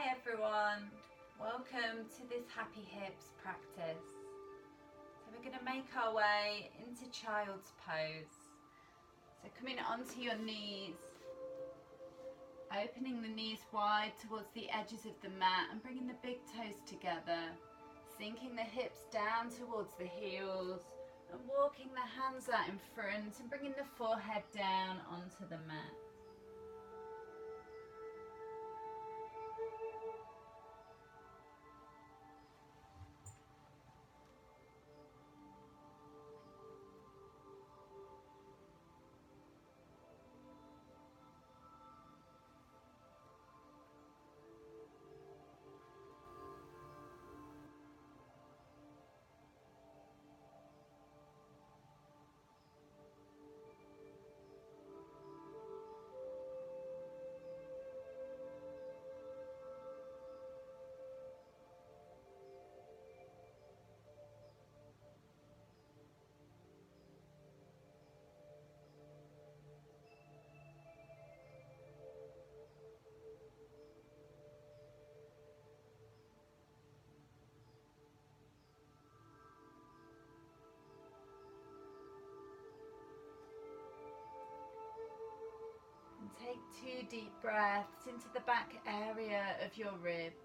Hi everyone, welcome to this happy hips practice. So we're going to make our way into child's pose. So coming onto your knees, opening the knees wide towards the edges of the mat and bringing the big toes together, sinking the hips down towards the heels and walking the hands out in front and bringing the forehead down onto the mat. Take 2 deep breaths into the back area of your ribs.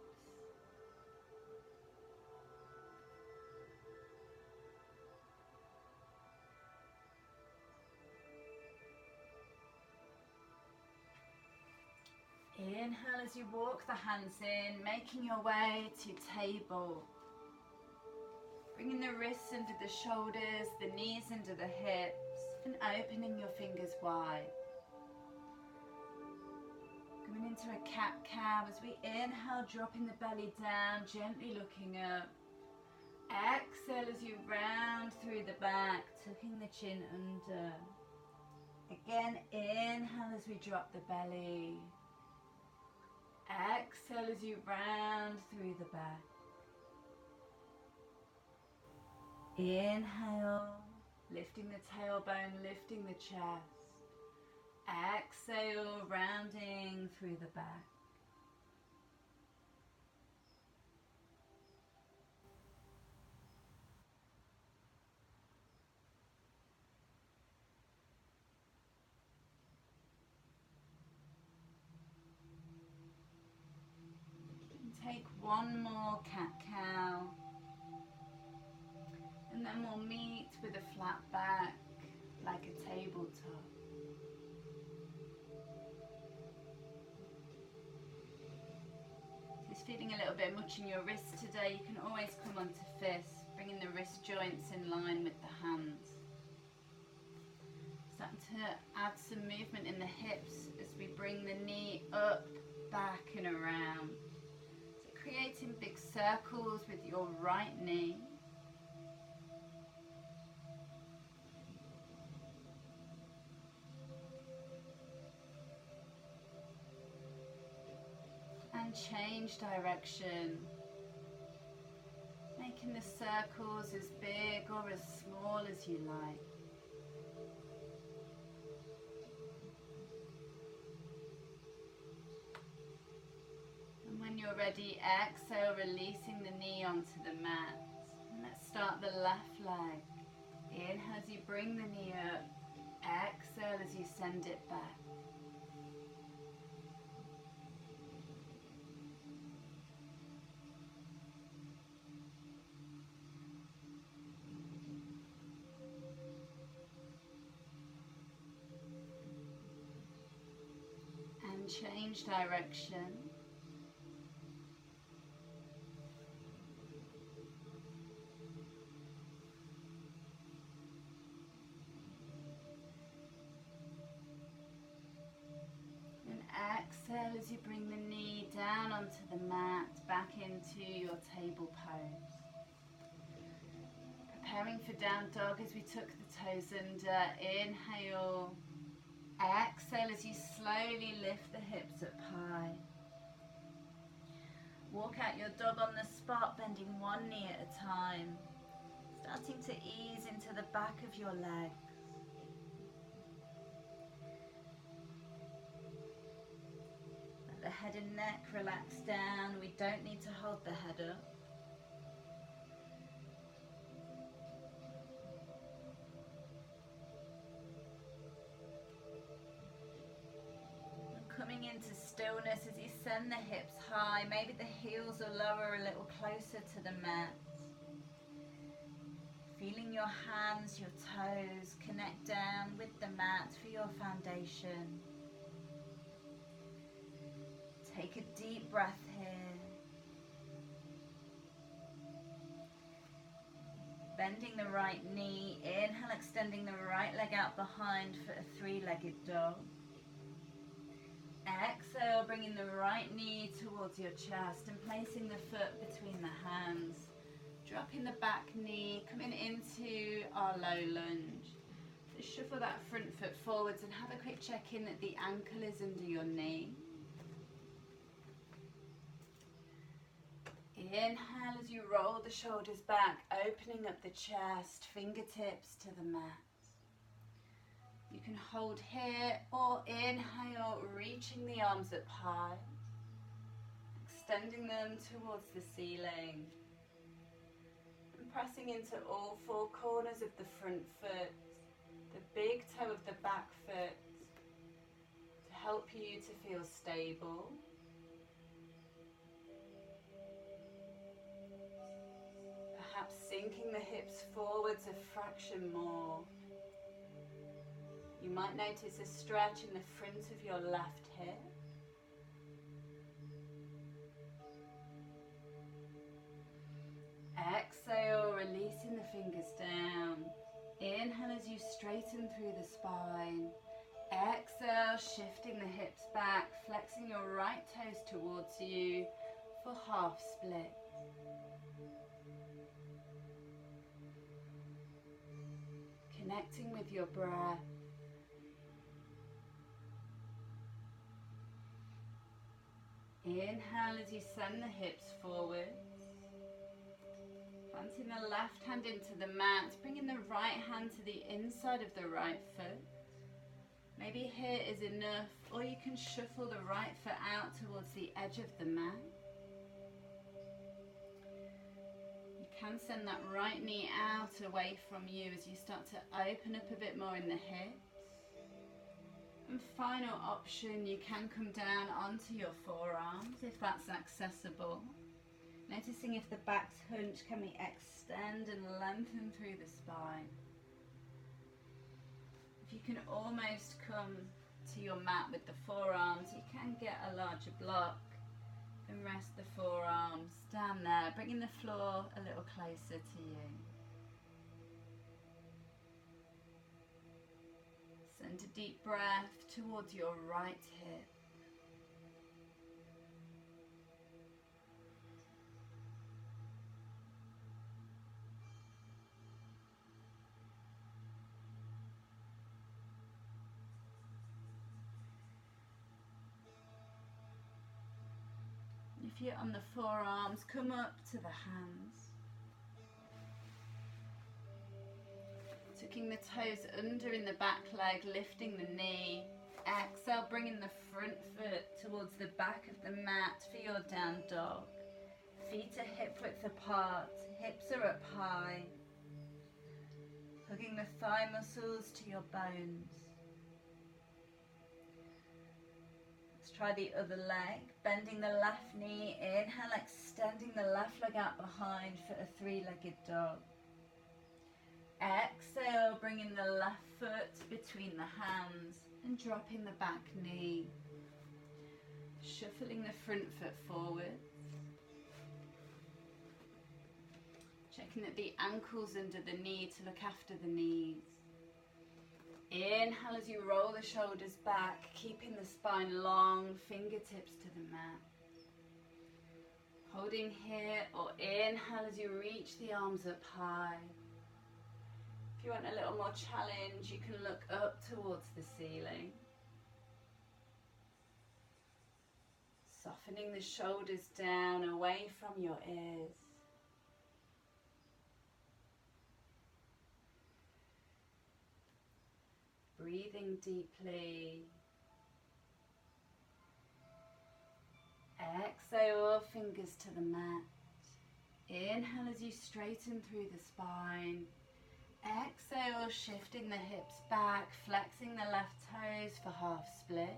Inhale as you walk the hands in, making your way to table. Bringing the wrists under the shoulders, the knees under the hips, and opening your fingers wide. Coming into a cat-cow as we inhale, dropping the belly down, gently looking up. Exhale as you round through the back, tucking the chin under. Again, inhale as we drop the belly. Exhale as you round through the back. Inhale, lifting the tailbone, lifting the chest. Exhale, rounding through the back. Take one more cat-cow, and then we'll meet with a flat back like a tabletop. If it's feeling a little bit much in your wrists today, you can always come onto fists, bringing the wrist joints in line with the hands. Starting to add some movement in the hips as we bring the knee up, back and around. Creating big circles with your right knee. And change direction. Making the circles as big or as small as you like. When you're ready, exhale, releasing the knee onto the mat. And let's start the left leg. Inhale as you bring the knee up. Exhale as you send it back. And change direction. Exhale as you bring the knee down onto the mat, back into your table pose. Preparing for down dog as we tuck the toes under. Inhale. Exhale as you slowly lift the hips up high. Walk out your dog on the spot, bending one knee at a time. Starting to ease into the back of your legs. the head and neck relax down. We don't need to hold the head up. Coming into stillness as you send the hips high, maybe the heels are lower, a little closer to the mat. Feeling your hands, your toes connect down with the mat for your foundation. Take a deep breath here. Bending the right knee, inhale, extending the right leg out behind for a three-legged dog. Exhale, bringing the right knee towards your chest and placing the foot between the hands. Dropping the back knee, coming into our low lunge. So shuffle that front foot forwards and have a quick check-in that the ankle is under your knee. Inhale as you roll the shoulders back, opening up the chest, fingertips to the mat. You can hold here or inhale, reaching the arms up high, extending them towards the ceiling, and pressing into all four corners of the front foot, the big toe of the back foot, to help you to feel stable. Perhaps sinking the hips forwards a fraction more. You might notice a stretch in the front of your left hip. Exhale, releasing the fingers down. Inhale as you straighten through the spine. Exhale, shifting the hips back, flexing your right toes towards you for half split. Connecting with your breath. Inhale as you send the hips forward. Planting the left hand into the mat, bringing the right hand to the inside of the right foot. Maybe here is enough, or you can shuffle the right foot out towards the edge of the mat. You can send that right knee out away from you as you start to open up a bit more in the hips. And final option, you can come down onto your forearms if that's accessible. Noticing if the back's hunch, can we extend and lengthen through the spine? If you can almost come to your mat with the forearms, you can get a larger block and rest the forearms down there, bringing the floor a little closer to you. Send a deep breath towards your right hip. If you're on the forearms, come up to the hands. Tucking the toes under in the back leg, lifting the knee. Exhale, bringing the front foot towards the back of the mat for your down dog. Feet are hip width apart, hips are up high. Hugging the thigh muscles to your bones. Let's try the other leg, bending the left knee, inhale, extending the left leg out behind for a three-legged dog. Exhale, bringing the left foot between the hands and dropping the back knee. Shuffling the front foot forward. Checking that the ankle's under the knee to look after the knees. Inhale as you roll the shoulders back, keeping the spine long, fingertips to the mat. Holding here, or inhale as you reach the arms up high. If you want a little more challenge, you can look up towards the ceiling. Softening the shoulders down, away from your ears. Breathing deeply. your fingers to the mat. Inhale as you straighten through the spine. Exhale, shifting the hips back, flexing the left toes for half split.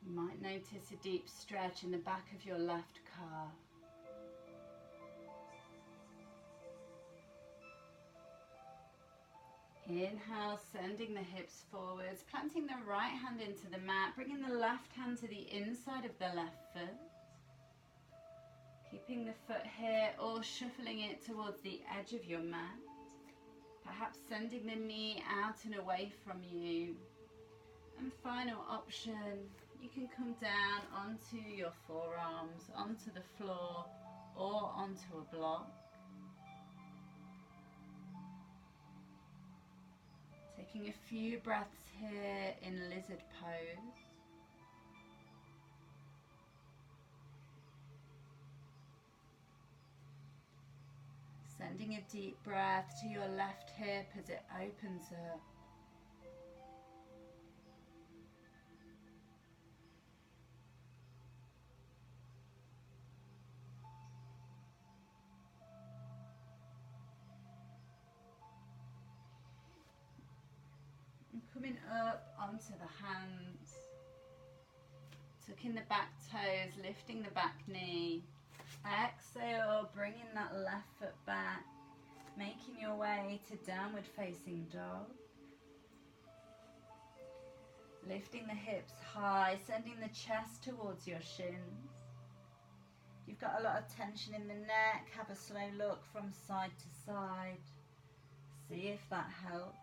You might notice a deep stretch in the back of your left calf. Inhale, sending the hips forwards, planting the right hand into the mat, bringing the left hand to the inside of the left foot. Keeping the foot here or shuffling it towards the edge of your mat. Perhaps sending the knee out and away from you. And final option, you can come down onto your forearms, onto the floor or onto a block. Taking a few breaths here in lizard pose. Sending a deep breath to your left hip as it opens up. And coming up onto the hands. Tucking the back toes, lifting the back knee. Exhale, bringing that left foot back, making your way to downward facing dog. Lifting the hips high, sending the chest towards your shins. If you've got a lot of tension in the neck, have a slow look from side to side. See if that helps.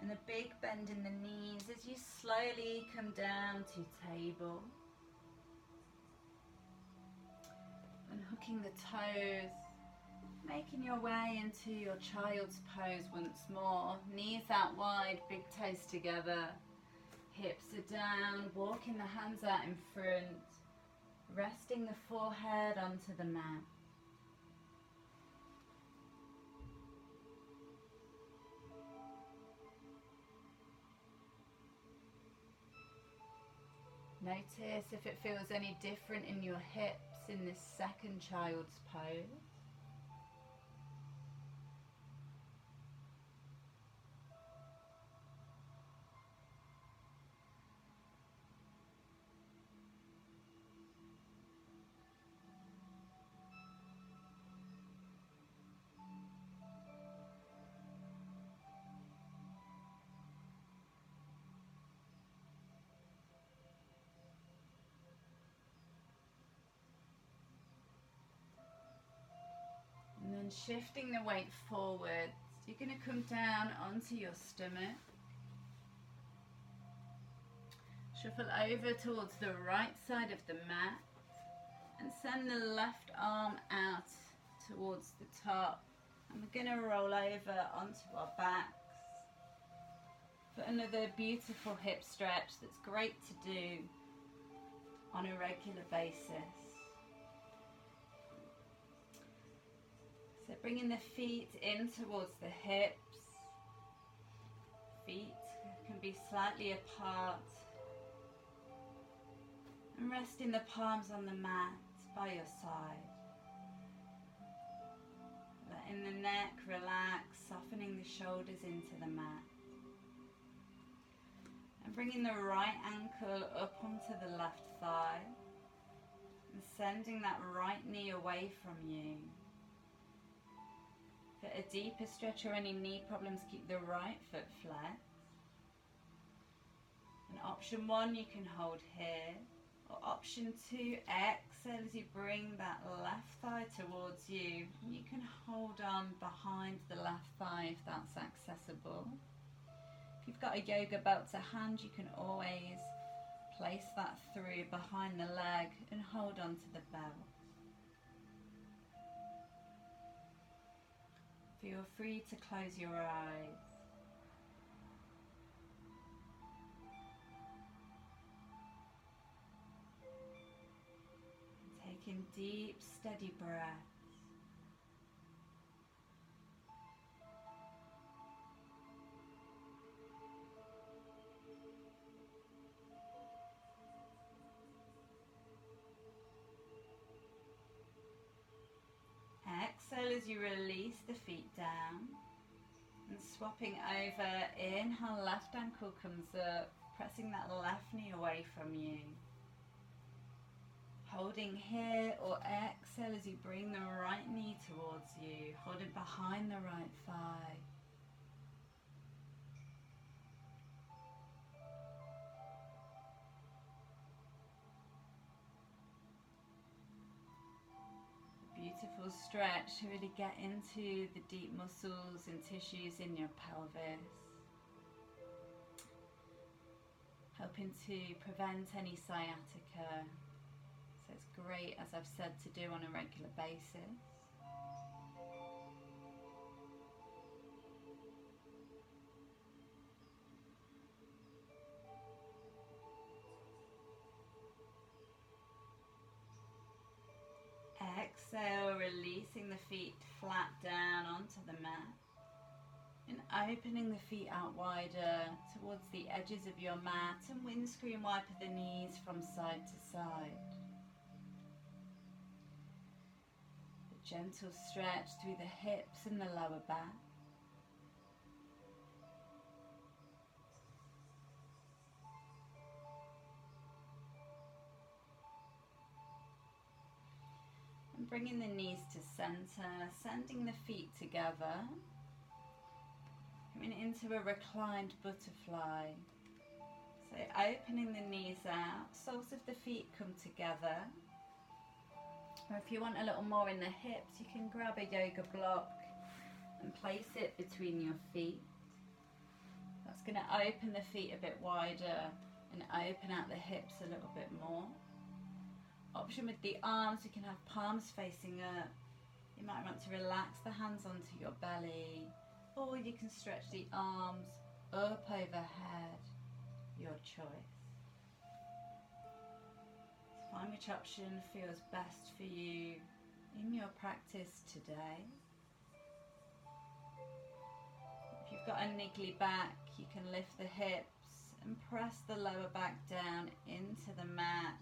And a big bend in the knees as you slowly come down to table. And hooking the toes, making your way into your child's pose once more. Knees out wide, big toes together. Hips are down, walking the hands out in front. Resting the forehead onto the mat. Notice if it feels any different in your hips in this second child's pose. And then shifting the weight forward, you're going to come down onto your stomach. Shuffle over towards the right side of the mat and send the left arm out towards the top. And we're going to roll over onto our backs. For another beautiful hip stretch that's great to do on a regular basis. So bringing the feet in towards the hips. Feet can be slightly apart. And resting the palms on the mat by your side. Letting the neck relax, softening the shoulders into the mat. And bringing the right ankle up onto the left thigh. And sending that right knee away from you. For a deeper stretch or any knee problems, keep the right foot flat. And option 1 you can hold here. Or option 2, exhale as you bring that left thigh towards you. You can hold on behind the left thigh if that's accessible. If you've got a yoga belt to hand, you can always place that through behind the leg and hold on to the belt. Feel free to close your eyes. taking deep, steady breaths. Exhale as you release the feet down. And swapping over, inhale, left ankle comes up, pressing that left knee away from you. Holding here, or exhale as you bring the right knee towards you, hold it behind the right thigh. Beautiful stretch to really get into the deep muscles and tissues in your pelvis, helping to prevent any sciatica. So it's great, as I've said, to do on a regular basis. Exhale, releasing the feet flat down onto the mat and opening the feet out wider towards the edges of your mat, and windscreen wiper the knees from side to side. A gentle stretch through the hips and the lower back. And bringing the knees to center, sending the feet together, coming into a reclined butterfly. So opening the knees out, soles of the feet come together. Or if you want a little more in the hips, you can grab a yoga block and place it between your feet. That's going to open the feet a bit wider and open out the hips a little bit more. Option with the arms, you can have palms facing up. You might want to relax the hands onto your belly, or you can stretch the arms up overhead, your choice. Find which option feels best for you in your practice today. If you've got a niggly back, you can lift the hips and press the lower back down into the mat,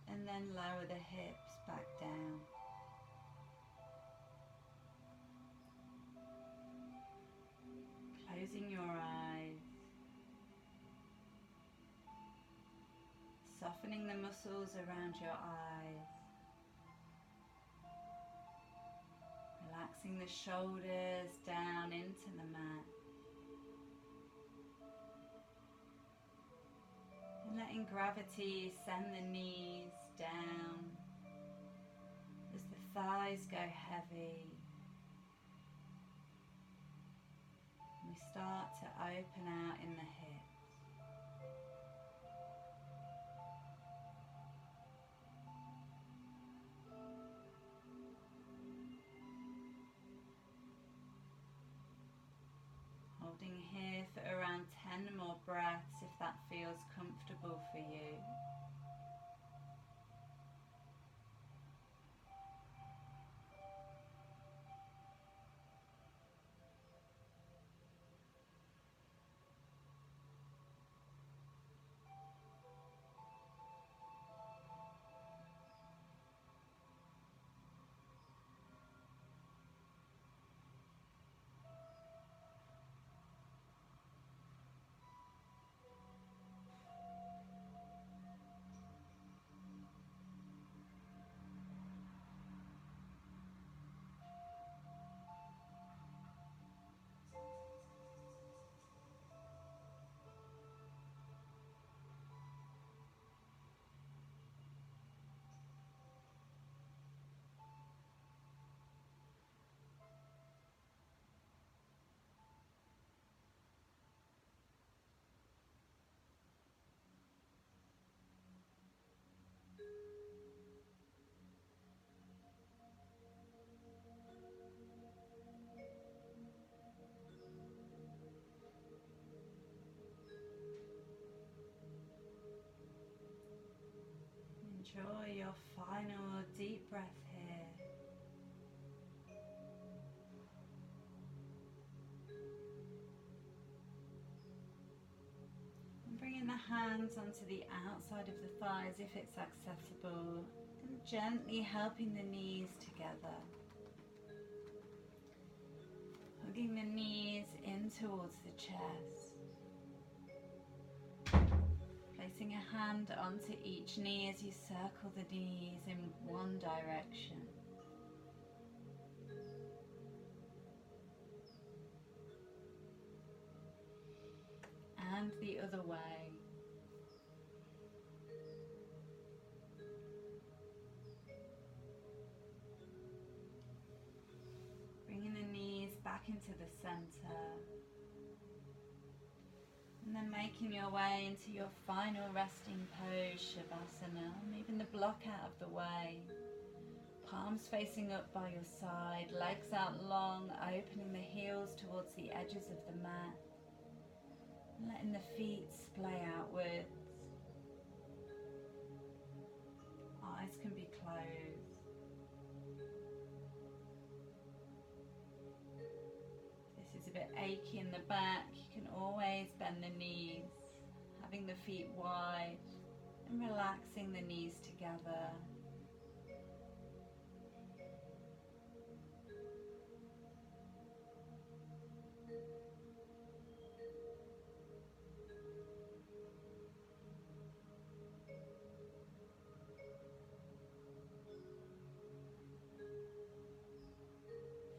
and then lower the hips back down. Closing your eyes, softening the muscles around your eyes, relaxing the shoulders down into the mat, and letting gravity send the knees down as the thighs go heavy. We start to open out in the hips. Holding here for around 10 more breaths if that feels comfortable for you. Enjoy your final deep breath here. And bringing the hands onto the outside of the thighs if it's accessible, and gently helping the knees together. Hugging the knees in towards the chest. Placing a hand onto each knee as you circle the knees in one direction. And the other way. Bringing the knees back into the center. And then making your way into your final resting pose, Shavasana, moving the block out of the way. Palms facing up by your side, legs out long, opening the heels towards the edges of the mat. And letting the feet splay outwards. Eyes can be closed. This is a bit achy in the back. You can always bend the knees, having the feet wide and relaxing the knees together.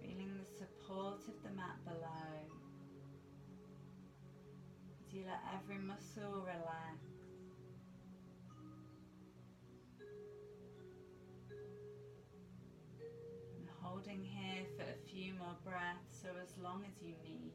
Feeling the support of the mat below. As you let every muscle relax. And holding here for a few more breaths, so as long as you need.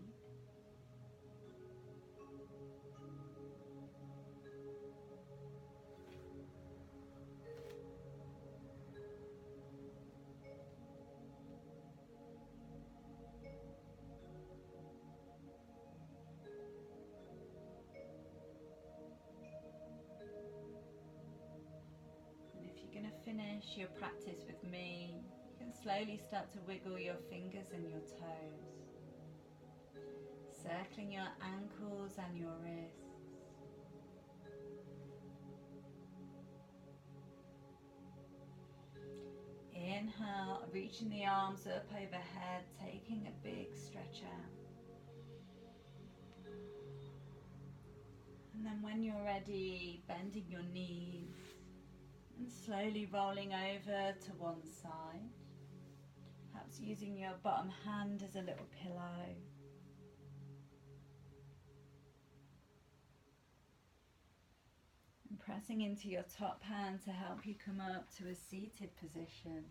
Finish your practice with me, you can slowly start to wiggle your fingers and your toes, circling your ankles and your wrists. Inhale, reaching the arms up overhead, taking a big stretch out. And then when you're ready, bending your knees. And slowly rolling over to one side, perhaps using your bottom hand as a little pillow. And pressing into your top hand to help you come up to a seated position.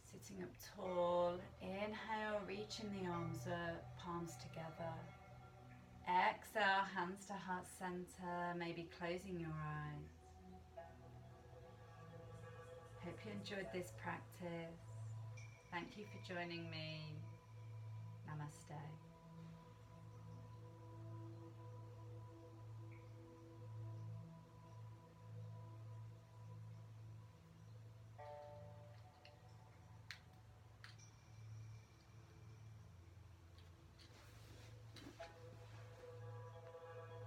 Sitting up tall, inhale, reaching the arms up, palms together. Exhale, hands to heart center, maybe closing your eyes. Hope you enjoyed this practice. Thank you for joining me. Namaste.